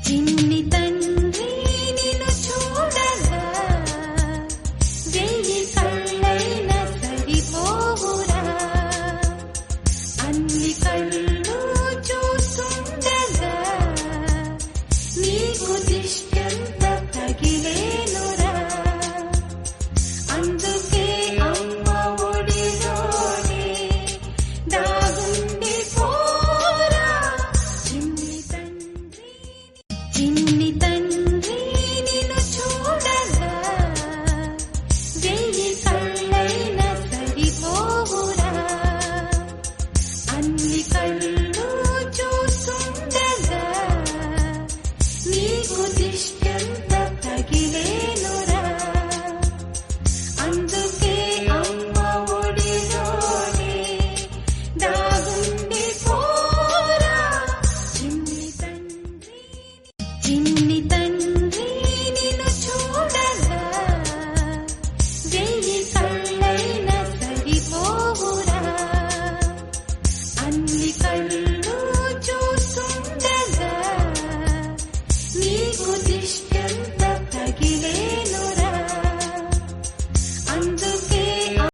చిన్ని తండ్రి నిన్ను చూడగా వెయ్యి కళ్ళైనా సరిపోవురా. అన్ని కళ్ళు చూస్తుండగా నీకు దిష్టంత తగిలేనురా. అందుకే అమ్మ ఒడిలోనే దాగుండి పోరా. చిన్ని తండ్రి నిన్ను చూడగా వెయ్యి కళ్ళైనా సరిపోవురా. అన్ని కళ్ళు చూస్తుండగా నీకు దిష్టంత తగిలేనురా. అందుకే అమ్మ ఒడిలోనే దాగుండి పోరా. చిన్ని తండ్రి నిన్ను చూడగా వెయ్యి కళ్ళైనా సరిపోవురా. అన్ని కళ్ళు చూస్తుండగా నీకు దిష్టం